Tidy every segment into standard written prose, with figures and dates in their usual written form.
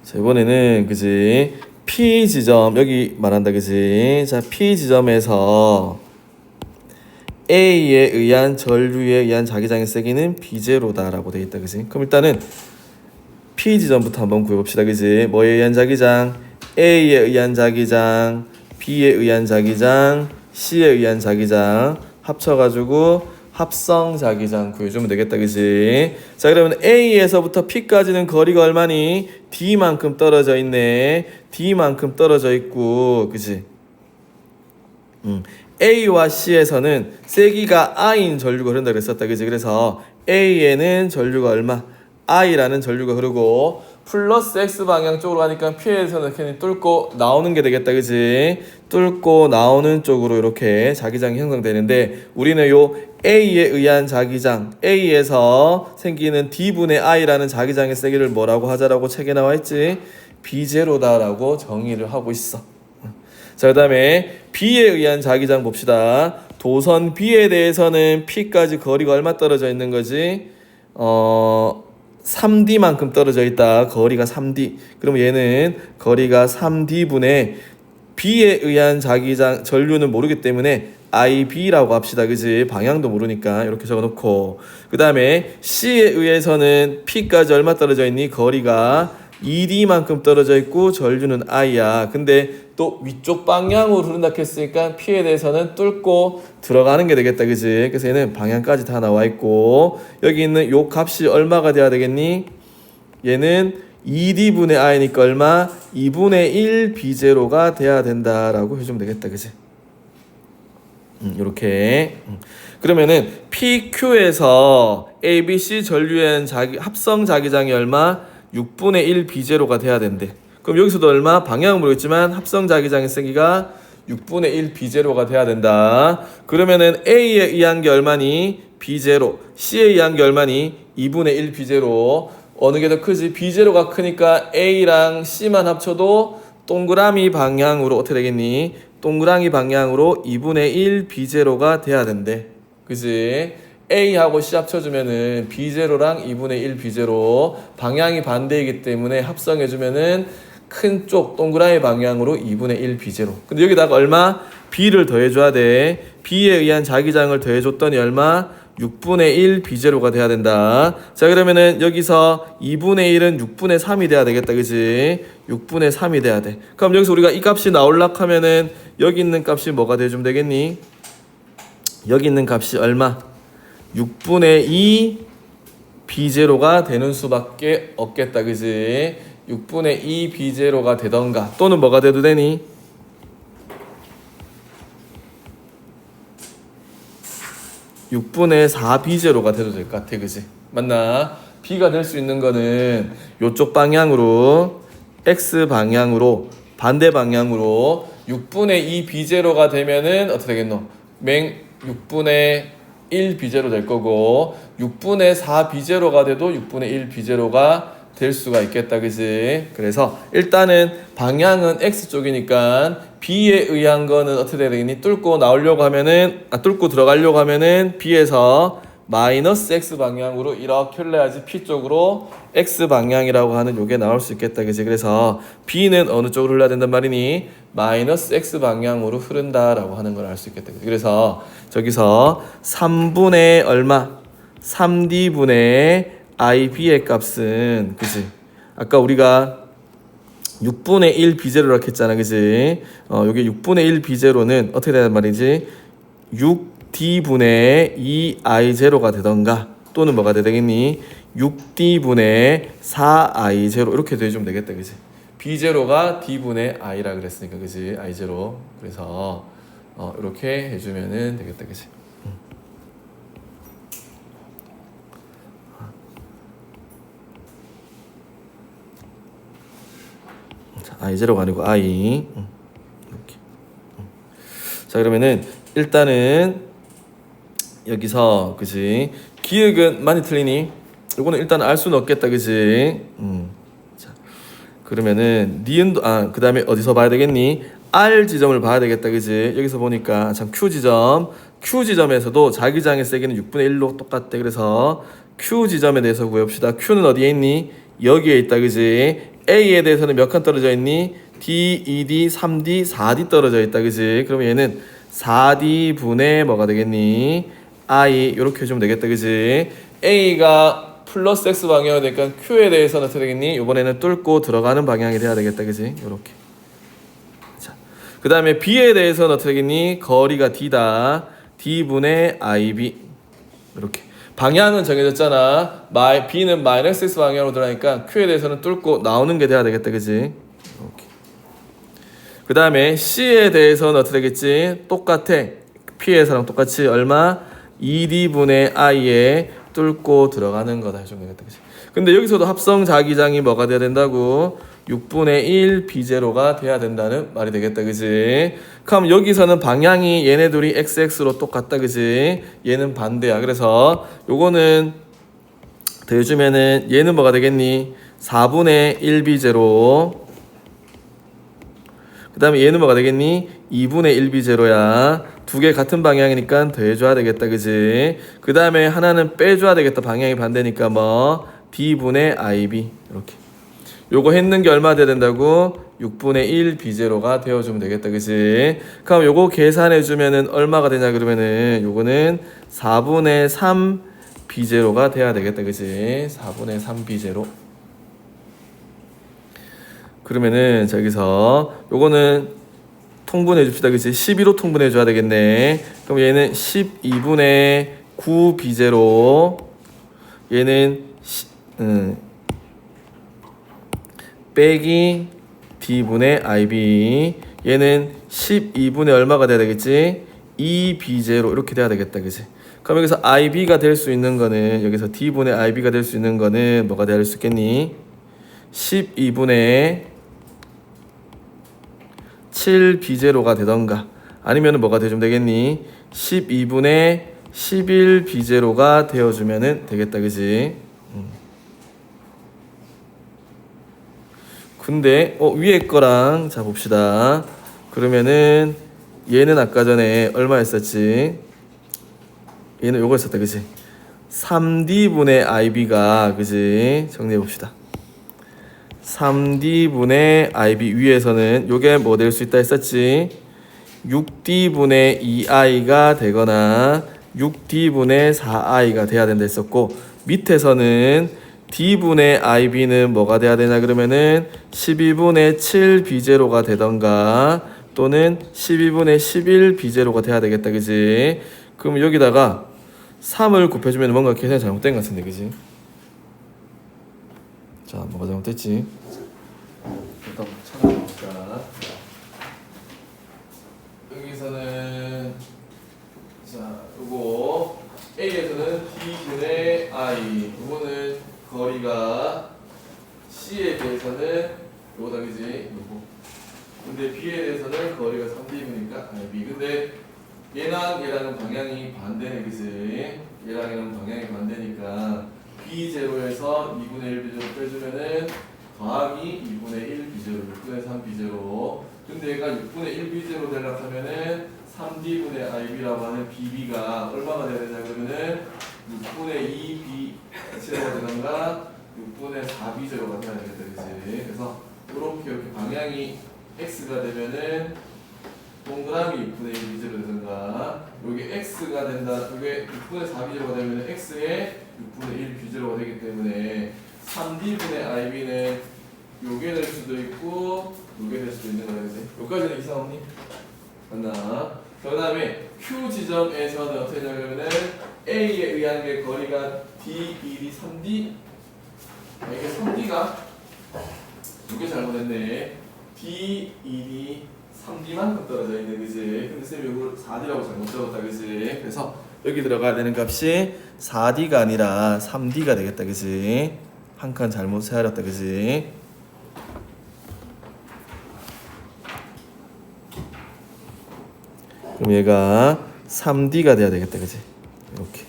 자, 이번에는 그지 P 지점 여기 말한다 그지. 자, P 지점에서 A에 의한 전류에 의한 자기장의 세기는 B0다라고 돼 있다 그지. 그럼 일단은 P 지점부터 한번 구해봅시다 그지. 뭐에 의한 자기장? A에 의한 자기장, B에 의한 자기장, C에 의한 자기장 합쳐가지고 합성 자기장 구해주면 되겠다 그지. 자, 그러면 A에서부터 P까지는 거리가 얼마니? D만큼 떨어져 있네. D만큼 떨어져 있고 그지. A와 C에서는 세기가 I인 전류가 흐른다 그랬었다 그지. 그래서 A에는 전류가 얼마? I라는 전류가 흐르고 플러스 X 방향 쪽으로 가니까 P에서는 이렇게 뚫고 나오는 게 되겠다 그지. 뚫고 나오는 쪽으로 이렇게 자기장이 형성되는데 우리는 요 A에 의한 자기장, A에서 생기는 D분의 I라는 자기장의 세기를 뭐라고 하자라고 책에 나와 있지? B0다라고 정의를 하고 있어. 자, 그 다음에 B에 의한 자기장 봅시다. 도선 B에 대해서는 P까지 거리가 얼마 떨어져 있는 거지? 3D만큼 떨어져 있다. 거리가 3D. 그럼 얘는 거리가 3D분의 B에 의한 자기장 전류는 모르기 때문에 IB라고 합시다. 그지? 방향도 모르니까 이렇게 적어놓고 그 다음에 C에 의해서는 P까지 얼마 떨어져 있니? 거리가 2D만큼 떨어져 있고 전류는 I야. 근데 또 위쪽 방향으로 흐른다 했으니까 P에 대해서는 뚫고 들어가는 게 되겠다. 그지? 그래서 얘는 방향까지 다 나와 있고 여기 있는 요 값이 얼마가 돼야 되겠니? 얘는 2D분의 I니까 얼마? 2분의 1 B0가 돼야 된다라고 해주면 되겠다. 그지? 요렇게 그러면은 PQ에서 ABC 전류의 합성 자기장이 얼마? 6분의 1 B0가 돼야 된대. 그럼 여기서도 얼마? 방향은 모르겠지만 합성 자기장의 세기가 6분의 1 B0가 돼야 된다. 그러면은 A에 의한 게 얼마니? B0. C에 의한 게 얼마니? 2분의 1 B0. 어느 게 더 크지? B0가 크니까 A랑 C만 합쳐도 동그라미 방향으로 어떻게 되겠니? 동그라미 방향으로 2분의 1 B0가 돼야 된대. 그지? A하고 C 합쳐주면은 B0랑 2분의 1 B0 방향이 반대이기 때문에 합성해주면은 큰 쪽 동그라미 방향으로 2분의 1 B0. 근데 여기다가 얼마? B를 더해줘야 돼. B에 의한 자기장을 더해줬더니 얼마? 6분의 1 B0가 돼야 된다. 자, 그러면은 여기서 2분의 1은 6분의 3이 돼야 되겠다. 그지? 6분의 3이 돼야 돼. 그럼 여기서 우리가 이 값이 나오려고 하면은 여기 있는 값이 뭐가 돼주면 되겠니? 여기 있는 값이 얼마? 6분의 2 B0가 되는 수밖에 없겠다. 그지? 6분의 2 B0가 되던가 또는 뭐가 돼도 되니? 6분의 4 B0가 돼도 될 것 같아. 그지? 맞나? B가 될 수 있는 거는 요쪽 방향으로 X 방향으로 반대 방향으로 6분의 2 B0가 되면은 어떻게 되겠노? 맹 6분의 1 B0 될 거고 6분의 4 B0가 돼도 6분의 1 B0가 될 수가 있겠다. 그지? 그래서 일단은 방향은 X쪽이니까 B에 의한 거는 어떻게 돼야 되겠니? 뚫고 나오려고 하면은 뚫고 들어가려고 하면은 B에서 마이너스 X 방향으로 이렇게 흘러야지 P 쪽으로 X 방향이라고 하는 요게 나올 수 있겠다. 그지? 그래서 B는 어느 쪽으로 흘러야 된단 말이니? 마이너스 X 방향으로 흐른다라고 하는 걸 알 수 있겠다. 그래서 저기서 3분의 얼마? 3D분의 IB의 값은 그지? 아까 우리가 6분의 1 B0라고 했잖아. 그지? 여기 6분의 1 B0는 어떻게 되는 말이지? 6D분의 2I0가 되던가 또는 뭐가 되겠니? 6D분의 4I0 이렇게 돼주면 되겠다. 그지? B0가 D분의 I라 그랬으니까 그지? I0 그래서 이렇게 해주면은 되겠다. 그지? I0가 아니고 I 이렇게. 자, 그러면은 일단은 여기서 그지 기억은 많이 틀리니 이거는 일단 알 수는 없겠다. 그지? 자, 그러면은 니은도 그 다음에 어디서 봐야 되겠니? R 지점을 봐야 되겠다. 그지? 여기서 보니까 참 Q 지점에서도 자기장의 세기는 6분의 1로 똑같대. 그래서 Q 지점에 대해서 구해봅시다. Q는 어디에 있니? 여기에 있다. 그지? A에 대해서는 몇 칸 떨어져 있니? D, 2D, 3D, 4D 떨어져 있다. 그지? 그러면 얘는 4D 분의 뭐가 되겠니? I 이렇게 해주면 되겠다. 그지? A가 플러스 X 방향이 되니까 Q에 대해서는 어떻게 되겠니? 이번에는 뚫고 들어가는 방향이 돼야 되겠다. 그지? 이렇게. 자, 그 다음에 B에 대해서는 어떻게 되겠니? 거리가 D다. D분의 IB 이렇게. 방향은 정해졌잖아. B는 마이너스 X 방향으로 들어가니까 Q에 대해서는 뚫고 나오는 게 돼야 되겠다. 그지? 이렇게. 그 다음에 C에 대해서는 어떻게 되겠지? 똑같아. P에서랑 똑같이 얼마? 2D분의 I에 뚫고 들어가는 거다 해주면 되겠다. 그치? 근데 여기서도 합성 자기장이 뭐가 돼야 된다고? 6분의 1 B0가 돼야 된다는 말이 되겠다. 그지? 그럼 여기서는 방향이 얘네 둘이 XX로 똑같다. 그지? 얘는 반대야. 그래서 요거는 더해주면은 얘는 뭐가 되겠니? 4분의 1 B0. 그 다음에 얘는 뭐가 되겠니? 2분의 1 B0야. 두 개 같은 방향이니까 더해줘야 되겠다. 그지? 그 다음에 하나는 빼줘야 되겠다. 방향이 반대니까 뭐 D분의 IB 이렇게. 요거 했는 게 얼마 돼야 된다고? 6분의 1 B0가 되어주면 되겠다. 그지? 그럼 요거 계산해주면은 얼마가 되냐 그러면은 요거는 4분의 3 B0가 돼야 되겠다. 그지? 4분의 3 B0. 그러면은 저기서 요거는 통분해 줍시다. 그치? 12로 통분해 줘야 되겠네. 그럼 얘는 12분의 9 B0. 얘는 빼기 D분의 IB. 얘는 12분의 얼마가 돼야 되겠지? 2 B0 이렇게 돼야 되겠다. 그치? 그럼 여기서 IB가 될 수 있는 거는 여기서 D분의 IB가 될 수 있는 거는 뭐가 될 수 있겠니? 12분의 7 B0가 되던가 아니면 뭐가 되면 되겠니? 12분의 11 B0가 되어주면 되겠다. 그지? 근데 위에 거랑 자 봅시다. 그러면은 얘는 아까 전에 얼마였었지? 얘는 요거 있었다. 그지? 3D분의 IB가 그지? 정리해 봅시다. 3D분의 IB 위에서는 요게 뭐 될 수 있다 했었지? 6D분의 2I가 되거나 6D분의 4I가 돼야 된다 했었고 밑에서는 D분의 IB는 뭐가 돼야 되냐 그러면은 12분의 7 B0가 되던가 또는 12분의 11 B0가 돼야 되겠다. 그지? 그럼 여기다가 3을 곱해주면 뭔가 계산이 잘못된 것 같은데. 그지? 자, 뭐가 잘못됐지? 일단 찾아볼까. 여기서는 자, 요거 A에서는 D분의 I. 요거는 거리가 C에 대해서는 요거다. 그지? 요거. 근데 B에 대해서는 거리가 3D분이니까 B. 근데 얘랑은 방향이 반대네. 그지? 얘랑 방향이 반대니까 B0에서 2분의 1 B0 빼주면은 더하기 2분의 1 B0, 6분의 3 B0. 근데 얘가 6분의 1 B0 되려고 하면은 3D분의 IB라고 하는 BB가 얼마가 돼야 되냐 그러면은 6분의 2 B0가 되던가 6분의 4 B0가 돼야 되겠다. 그치? 그래서 이렇게 방향이 X가 되면은 동그라미 6분의 1 B0 되던가 여기 X가 된다. 이게 6분의 4 B0가 되면 X에 6분의 1 B0가 되기 때문에 3D분의 IB는 요게 될 수도 있고 요게 될 수도 있는 거야. 여기까지는 이상 없니? 맞나? 그 다음에 Q 지점에서는 어떻게 되냐면은 A에 의한 게 거리가 D, 2D, 3D. 이게 3D가 두개 잘못했네. D, 2D, 3D만큼 떨어져 있는 그지? 근데 쌤이 이걸 4D라고 잘못 적었다. 그지? 그래서 여기 들어가야 되는 값이 4D가 아니라 3D가 되겠다. 그지? 한 칸 잘못 세웠다. 그지? 그럼 얘가 3D가 돼야 되겠다. 그지? 이렇게.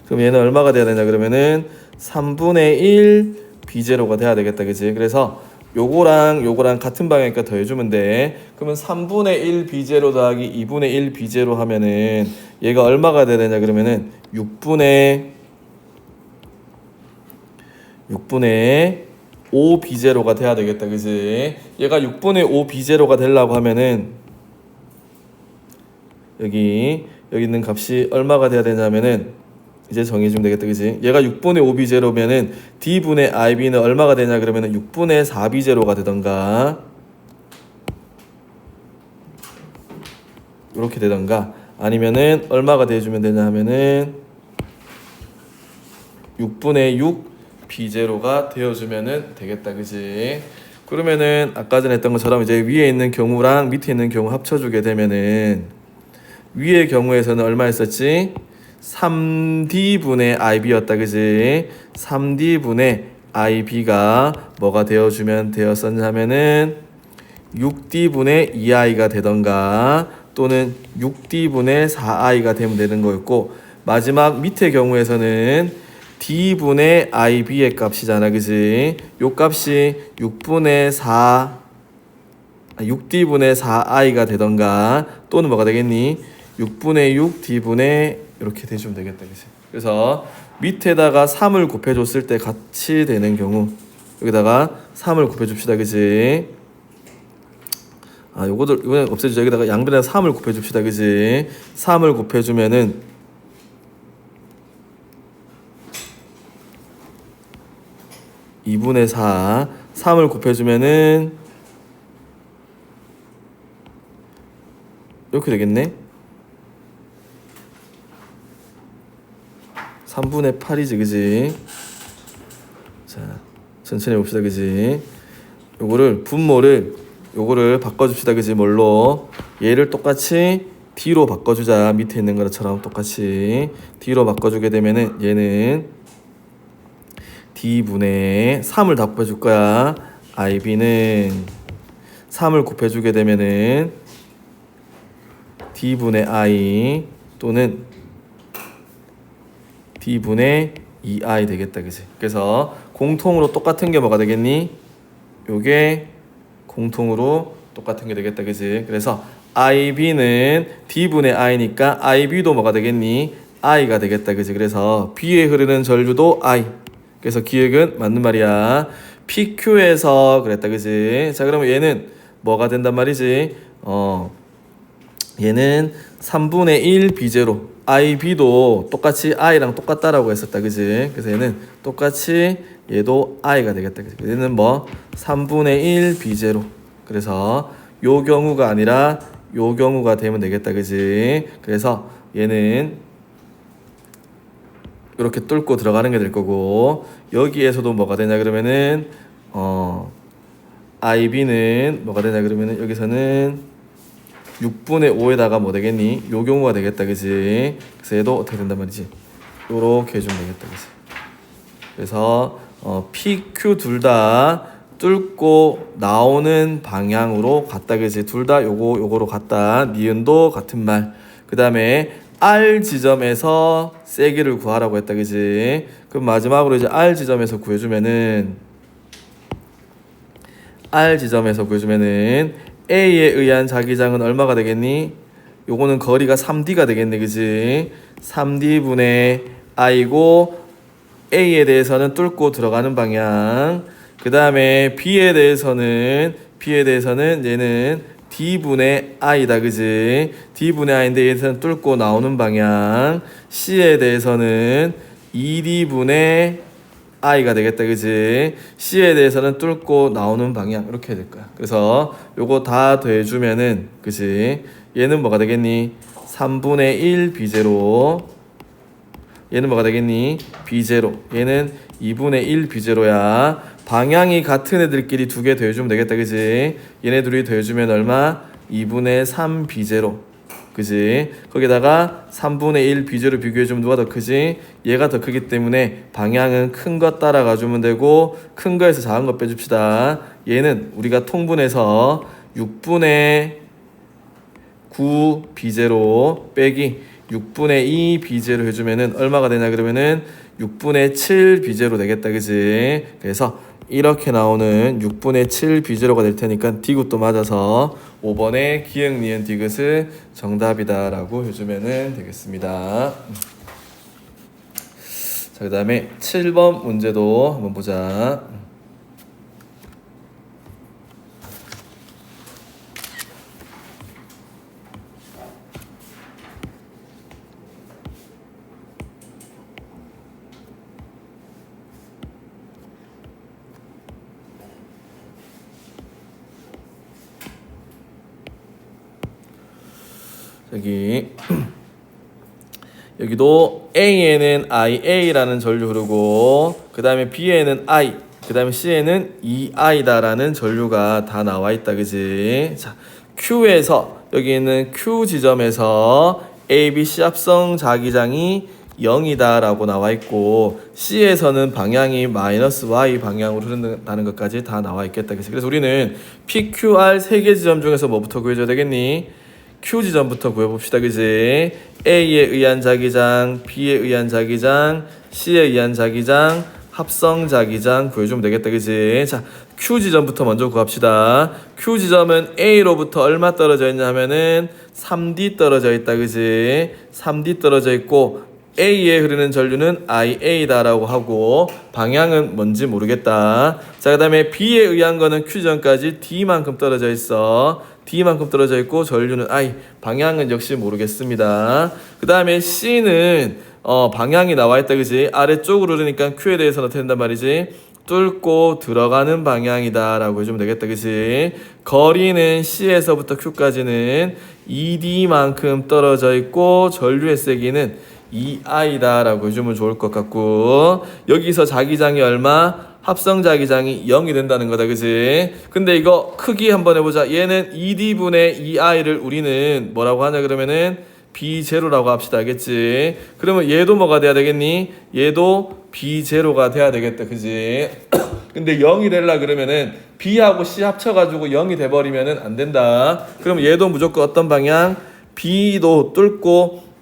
그럼 얘는 얼마가 돼야 되냐 그러면은 3분의 1 B0가 돼야 되겠다. 그지? 그래서 요거랑 같은 방향이니까 더해주면 돼. 그러면 3분의 1 B0 더하기 2분의 1 B0 하면은 얘가 얼마가 돼야 되냐 그러면은 6분의 5 B제로가 돼야 되겠다. 그지? 얘가 6분의 5 B제로가 되려고 하면은 여기 있는 값이 얼마가 돼야 되냐면은 이제 정해주면 되겠다. 그지? 얘가 6분의 5 B제로면은 D분의 IB는 얼마가 되냐 그러면은 6분의 4 B제로가 되던가 이렇게 되던가 아니면은 얼마가 돼주면 되냐 하면은 6분의 6 B제로가 되어주면은 되겠다. 그지? 그러면은 아까 전에 했던 것처럼 이제 위에 있는 경우랑 밑에 있는 경우 합쳐주게 되면은 위의 경우에서는 얼마 했었지? 3D분의 IB였다. 그지? 3D분의 IB가 뭐가 되어주면 되었었냐면은 6D분의 2I가 되던가 또는 6D분의 4I가 되면 되는 거였고 마지막 밑의 경우에서는 D분의 IB의 값이잖아. 그지? 요 값이 6D분의 4I가 되던가 또는 뭐가 되겠니? 6분의 6 D분의 이렇게 대주면 되겠다. 그치? 그래서 밑에다가 3을 곱해줬을 때 같이 되는 경우 여기다가 3을 곱해줍시다. 그치? 이거는 없애주자. 여기다가 양변에다 3을 곱해줍시다. 그치? 3을 곱해주면은 2분의 4 3을 곱해주면은 이렇게 되겠네. 3분의 8이지. 그지? 자 천천히 봅시다. 그지? 요거를 바꿔줍시다. 그지? 뭘로? 얘를 똑같이 D로 바꿔주자. 밑에 있는 것처럼 똑같이 D로 바꿔주게 되면은 얘는 D분의 3을 다 곱해줄 거야. IB는 3을 곱해주게 되면은 D분의 I 또는 D분의 2I 되겠다. 그치? 그래서 공통으로 똑같은 게 뭐가 되겠니? 요게 공통으로 똑같은 게 되겠다. 그치? 그래서 IB는 D분의 I니까 IB도 뭐가 되겠니? I가 되겠다. 그치? 그래서 B에 흐르는 전류도 I. 그래서 기억은 맞는 말이야. PQ에서 그랬다. 그치? 자, 그러면 얘는 뭐가 된단 말이지? 얘는 3분의 1 B제로 IB도 똑같이 I랑 똑같다라고 했었다. 그지? 그래서 얘는 똑같이 얘도 I가 되겠다. 그지? 얘는 뭐 3분의 1 B제로. 그래서 요 경우가 아니라 요 경우가 되면 되겠다. 그지? 그래서 얘는 이렇게 뚫고 들어가는 게 될 거고 여기에서도 뭐가 되냐 그러면은 IB는 뭐가 되냐 그러면은 여기서는 6분의 5에다가 뭐 되겠니? 요 경우가 되겠다. 그지? 그래서 얘도 어떻게 된단 말이지? 요렇게 해주면 되겠다. 그지? 그래서 PQ 둘 다 뚫고 나오는 방향으로 갔다. 그지? 둘 다 요거로 갔다. 니은도 같은 말. 그 다음에 R 지점에서 세기를 구하라고 했다. 그지? 그럼 마지막으로 이제 R 지점에서 구해주면은 A에 의한 자기장은 얼마가 되겠니? 요거는 거리가 3D가 되겠네. 그지? 3D분의 I고 A에 대해서는 뚫고 들어가는 방향. 그 다음에 B에 대해서는 얘는 D분의 I다. 그지? D분의 I인데 얘에서는 뚫고 나오는 방향. C에 대해서는 2D분의 I가 되겠다. 그지? C에 대해서는 뚫고 나오는 방향. 이렇게 될 거야. 그래서 요거 다 더해주면은, 그지? 얘는 뭐가 되겠니? 3분의 1 B제로. 얘는 뭐가 되겠니? B제로. 얘는 2분의 1 B제로야. 방향이 같은 애들끼리 두 개 더해주면 되겠다. 그지? 얘네 둘이 더해주면 얼마? 2분의 3 B제로. 그지? 거기다가 3분의 1 B제로 비교해주면 누가 더 크지? 얘가 더 크기 때문에 방향은 큰 거 따라가 주면 되고 큰 거에서 작은 거 빼줍시다. 얘는 우리가 통분해서 6분의 9 B제로 빼기 6분의 2 B제로 해주면은 얼마가 되냐 그러면은 6분의 7 B제로 되겠다. 그지? 그래서 이렇게 나오는 6분의 7 B제로가 될 테니까 디귿도 맞아서 5번의 기역 니은 디귿을 정답이다 라고 해주면 되겠습니다. 자, 그 다음에 7번 문제도 한번 보자. 여기 여기도 A에는 IA라는 전류 흐르고 그 다음에 B에는 I, 그 다음에 C에는 EI다라는 전류가 다 나와 있다, 그지? 자, Q에서 여기 있는 Q 지점에서 ABC 합성 자기장이 0이다라고 나와 있고 C에서는 방향이 마이너스 Y 방향으로 흐른다는 것까지 다 나와 있겠다, 그지? 그래서 우리는 PQR 세 개 지점 중에서 뭐부터 구해줘야 되겠니? Q 지점부터 구해봅시다, 그지? A에 의한 자기장, B에 의한 자기장, C에 의한 자기장, 합성 자기장 구해주면 되겠다, 그지? 자, Q 지점부터 먼저 구합시다. Q 지점은 A로부터 얼마 떨어져 있냐 하면은 3D 떨어져 있다, 그지? 3D 떨어져 있고 A에 흐르는 전류는 IA다라고 하고 방향은 뭔지 모르겠다. 자, 그 다음에 B에 의한 거는 Q 지점까지 D만큼 떨어져 있어. D만큼 떨어져 있고 전류는 I, 방향은 역시 모르겠습니다. 그 다음에 C는 방향이 나와 있다, 그지? 아래쪽으로 흐르니까 Q에 대해서는 어떻게 된단 말이지? 뚫고 들어가는 방향이다 라고 해주면 되겠다, 그지? 거리는 C에서부터 Q까지는 ED만큼 떨어져 있고 전류의 세기는 EI다 라고 해주면 좋을 것 같고 여기서 자기장이 얼마? 합성 자기장이 0이 된다는 거다, 그지? 근데 이거 크기 한번 해보자. 얘는 ED분의 EI를 우리는 뭐라고 하냐 그러면은 B0라고 합시다, 알겠지? 그러면 얘도 뭐가 돼야 되겠니? 얘도 B0가 돼야 되겠다, 그지? 근데 0이 되려 그러면은 B하고 C 합쳐가지고 0이 돼버리면은 안 된다. 그럼 얘도 무조건 어떤 방향? B도 뚫고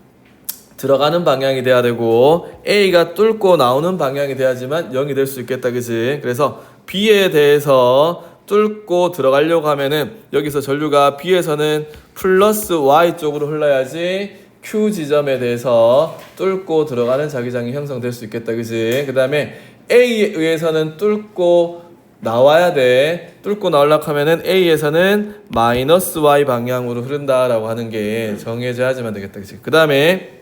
들어가는 방향이 돼야 되고 A가 뚫고 나오는 방향이 돼야지만 0이 될 수 있겠다, 그지? 그래서 B에 대해서 뚫고 들어가려고 하면은 여기서 전류가 B에서는 플러스 Y 쪽으로 흘러야지 Q 지점에 대해서 뚫고 들어가는 자기장이 형성될 수 있겠다, 그지? 그 다음에 A에 의해서는 뚫고 나와야 돼. 뚫고 나오려고 하면은 A에서는 마이너스 Y 방향으로 흐른다라고 하는 게 정해져야지만 되겠다, 그지? 그 다음에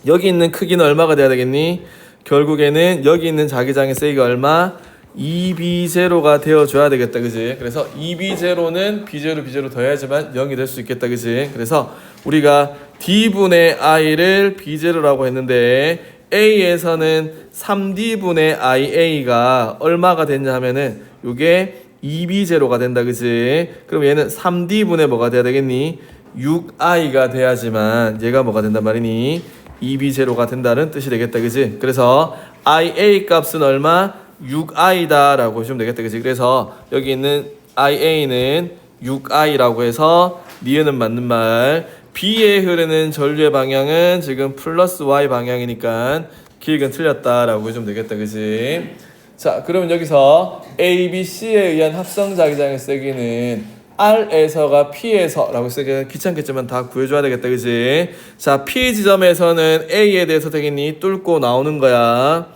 여기 있는 크기는 얼마가 돼야 되겠니? 결국에는 여기 있는 자기장의 세기가 얼마? 2B0가 되어줘야 되겠다, 그지? 그래서 2B0는 B0, B0 더해야지만 0이 될 수 있겠다, 그지? 그래서 우리가 D분의 I를 B0라고 했는데 A에서는 3D분의 IA가 얼마가 됐냐 하면은 요게 2B0가 된다, 그지? 그럼 얘는 3D분의 뭐가 돼야 되겠니? 6I가 돼야지만 얘가 뭐가 된단 말이니? 2B0가 된다는 뜻이 되겠다, 그지? 그래서 IA 값은 얼마? 6I다 라고 해주면 되겠다, 그지? 그래서 여기 있는 IA는 6I라고 해서 니은은 맞는 말. B에 흐르는 전류의 방향은 지금 플러스 Y 방향이니까 기획은 틀렸다 라고 해주면 되겠다, 그지? 자, 그러면 여기서 A, B, C에 의한 합성 자기장의 세기는 R에서가 P에서 라고 쓰기 귀찮겠지만 다 구해줘야 되겠다, 그지? 자, P 지점에서는 A에 대해서 되겠니? 뚫고 나오는 거야.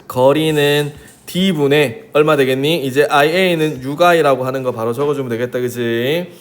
거리는 D분의 얼마 되겠니? 이제 IA는 6I라고 하는 거 바로 적어주면 되겠다, 그지?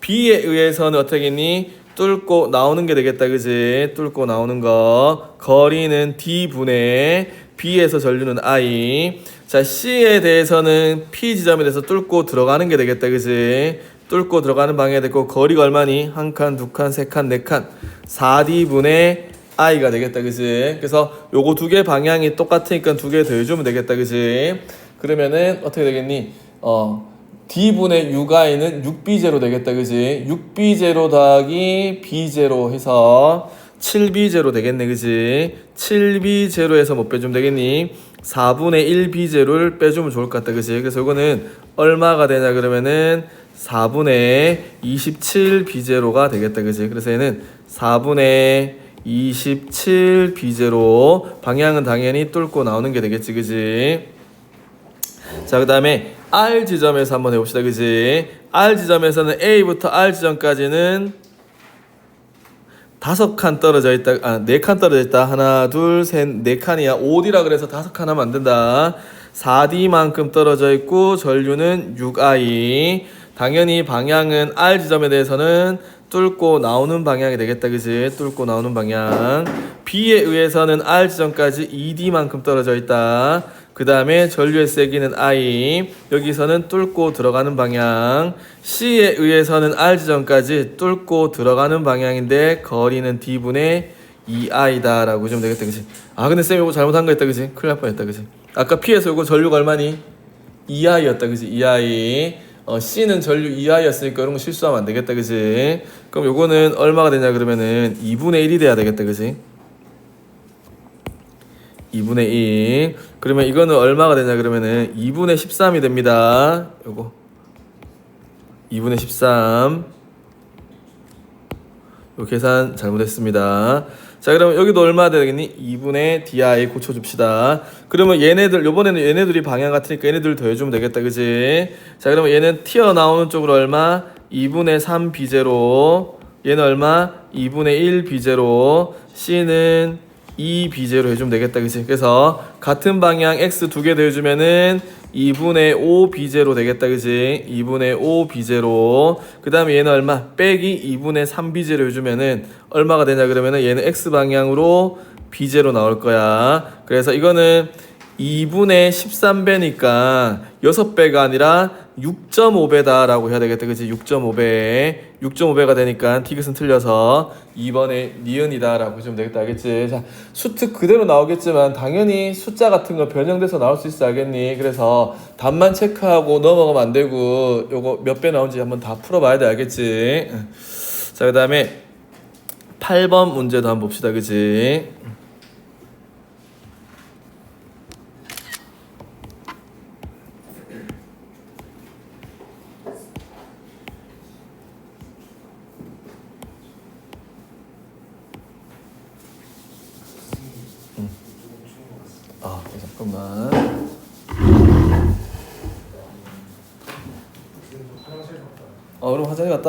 B에 의해서는 어떻게 되겠니? 뚫고 나오는 게 되겠다, 그지? 뚫고 나오는 거. 거리는 D분의 B에서 전류는 I. 자, C에 대해서는 P 지점에 대해서 뚫고 들어가는 게 되겠다, 그지? 뚫고 들어가는 방향이 됐고 거리가 얼마니? 한 칸, 두 칸, 세 칸, 네 칸. 4D분의 I가 되겠다, 그지? 그래서 요거 두 개 방향이 똑같으니까 두 개 더해주면 되겠다, 그지? 그러면은 어떻게 되겠니? D분의 6I는 6B0 되겠다, 그지? 6B0 더하기 B0 해서 7B0 되겠네, 그지? 7B0에서 못 빼주면 되겠니? 4분의 1B0를 빼주면 좋을 것 같다, 그지? 그래서 이거는 얼마가 되냐 그러면은 4분의 27B0가 되겠다, 그지? 그래서 얘는 4분의 27B0 방향은 당연히 뚫고 나오는 게 되겠지, 그지? 자, 그 다음에 R 지점에서 한번 해봅시다, 그지? R 지점에서는 A부터 R 지점까지는 5칸 떨어져 있다, 4칸 떨어져 있다. 하나, 둘, 셋, 4칸이야. 5D라 그래서 5칸 하면 안 된다. 4D만큼 떨어져 있고 전류는 6I. 당연히 방향은 R 지점에 대해서는 뚫고 나오는 방향이 되겠다, 그지? 뚫고 나오는 방향. B에 의해서는 R 지점까지 2D만큼 떨어져 있다. 그 다음에 전류의 세기는 I. 여기서는 뚫고 들어가는 방향. C에 의해서는 R 지점까지 뚫고 들어가는 방향인데 거리는 D분의 2I다 라고 해주면 되겠다, 그치? 아, 근데 쌤 이거 잘못한 거 했다, 그치? 큰일 날 뻔했다, 그치? 아까 P에서 이거 전류가 얼마니? 2I였다, 그치? 2I. C는 전류 2I였으니까 이런 거 실수하면 안 되겠다, 그치? 그럼 요거는 얼마가 되냐 그러면은 2분의 1이 돼야 되겠다, 그치? 2분의 1. 그러면 이거는 얼마가 되냐 그러면은 2분의 13이 됩니다. 요거 2분의 13. 요 계산 잘못했습니다. 자, 그러면 여기도 얼마 되겠니? 2분의 DI 고쳐줍시다. 그러면 얘네들, 요번에는 얘네들이 방향 같으니까 얘네들 더해주면 되겠다, 그지? 자, 그러면 얘는 튀어나오는 쪽으로 얼마? 2분의 3 B0. 얘는 얼마? 2분의 1 B0. C는 2 B0 해주면 되겠다, 그치? 그래서 같은 방향 X 두 개 더해주면은 2분의 5 B0 되겠다, 그치? 2분의 5 B0. 그 다음에 얘는 얼마? 빼기 2분의 3 B0 해주면은 얼마가 되냐 그러면은 얘는 X 방향으로 B0 나올 거야. 그래서 이거는 2분의 13배니까 6배가 아니라 6.5배다 라고 해야 되겠다, 그치? 6.5배. 6.5배가 되니까 티귿은 틀려서 2번에 니은이다 라고 해주면 되겠다, 알겠지? 자, 수특 그대로 나오겠지만 당연히 숫자 같은 거 변형돼서 나올 수 있어, 알겠니? 그래서 답만 체크하고 넘어가면 안 되고 요거 몇 배 나온지 한번 다 풀어봐야 돼, 알겠지? 자, 그 다음에 8번 문제도 한번 봅시다, 그치? 아, 잠깐만. 그럼 화장실 갔다.